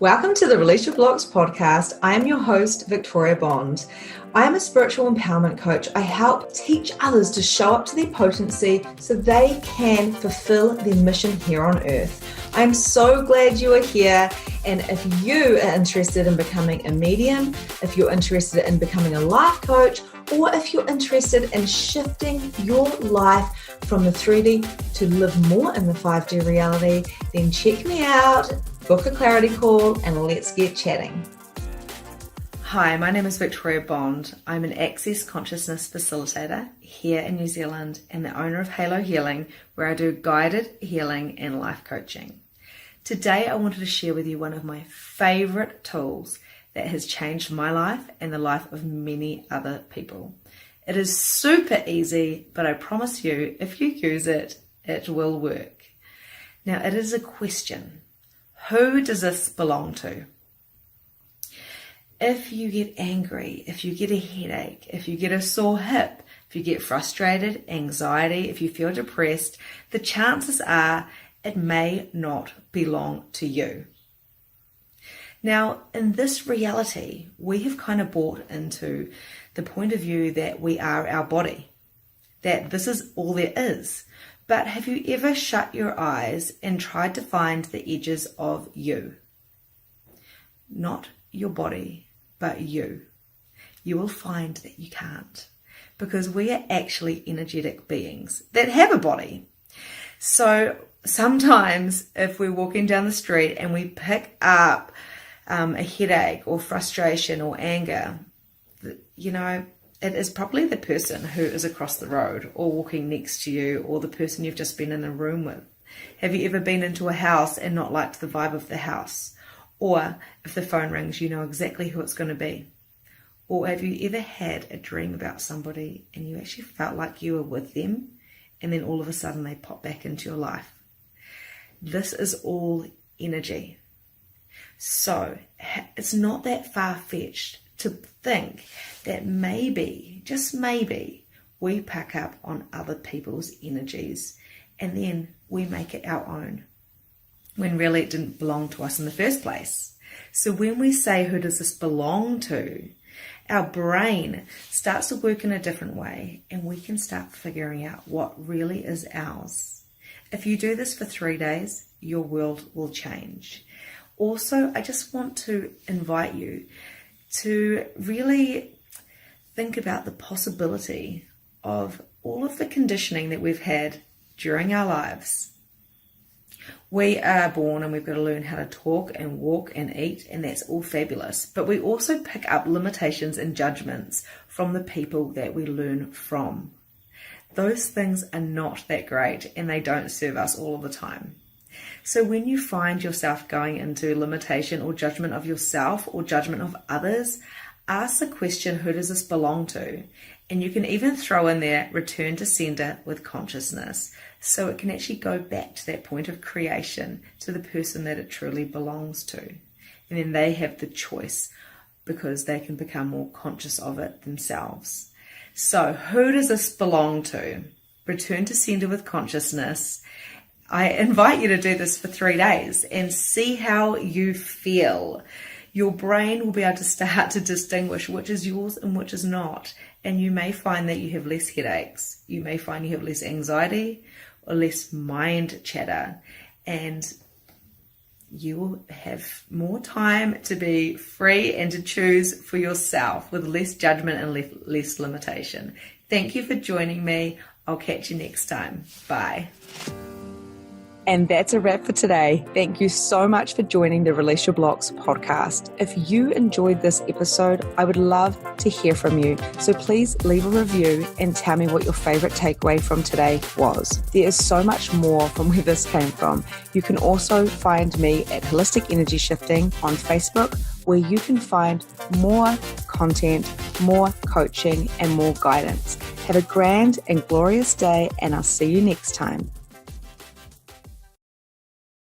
Welcome to the Release Your Blocks podcast. I am your host, Victoria Bond. I am a spiritual empowerment coach. I help teach others to show up to their potency so they can fulfill their mission here on earth. I am so glad you are here. And if you are interested in becoming a medium, if you're interested in becoming a life coach, or if you're interested in shifting your life from the 3D to live more in the 5D reality, then check me out, book a clarity call, and let's get chatting. Hi, my name is Victoria Bond. I'm an Access Consciousness Facilitator here in New Zealand and the owner of Halo Healing, where I do guided healing and life coaching. Today, I wanted to share with you one of my favorite tools that has changed my life and the life of many other people. It is super easy, but I promise you, if you use it, it will work. Now, it is a question. Who does this belong to? If you get angry, if you get a headache, if you get a sore hip, if you get frustrated, anxiety, if you feel depressed, the chances are it may not belong to you. Now, in this reality, we have kind of bought into the point of view that we are our body, that this is all there is. But have you ever shut your eyes and tried to find the edges of you? Not your body, but you. You will find that you can't, because we are actually energetic beings that have a body. So sometimes if we're walking down the street and we pick up a headache or frustration or anger, it is probably the person who is across the road or walking next to you or the person you've just been in a room with. Have you ever been into a house and not liked the vibe of the house? Or if the phone rings, you know exactly who it's going to be. Or have you ever had a dream about somebody and you actually felt like you were with them and then all of a sudden they pop back into your life? This is all energy. So it's not that far-fetched to think that maybe, just maybe, we pick up on other people's energies and then we make it our own, when really it didn't belong to us in the first place. So when we say, who does this belong to, our brain starts to work in a different way and we can start figuring out what really is ours. If you do this for 3 days, your world will change. Also, I just want to invite you to really think about the possibility of all of the conditioning that we've had during our lives. We are born and we've got to learn how to talk and walk and eat, and that's all fabulous. But we also pick up limitations and judgments from the people that we learn from. Those things are not that great and they don't serve us all of the time. So when you find yourself going into limitation or judgment of yourself or judgment of others, ask the question, who does this belong to? And you can even throw in there, return to sender with consciousness. So it can actually go back to that point of creation, to the person that it truly belongs to. And then they have the choice because they can become more conscious of it themselves. So who does this belong to? Return to sender with consciousness. I invite you to do this for 3 days and see how you feel. Your brain will be able to start to distinguish which is yours and which is not. And you may find that you have less headaches. You may find you have less anxiety or less mind chatter. And you will have more time to be free and to choose for yourself with less judgment and less limitation. Thank you for joining me. I'll catch you next time. Bye. And that's a wrap for today. Thank you so much for joining the Release Your Blocks podcast. If you enjoyed this episode, I would love to hear from you. So please leave a review and tell me what your favorite takeaway from today was. There is so much more from where this came from. You can also find me at Holistic Energy Shifting on Facebook, where you can find more content, more coaching, and more guidance. Have a grand and glorious day, and I'll see you next time.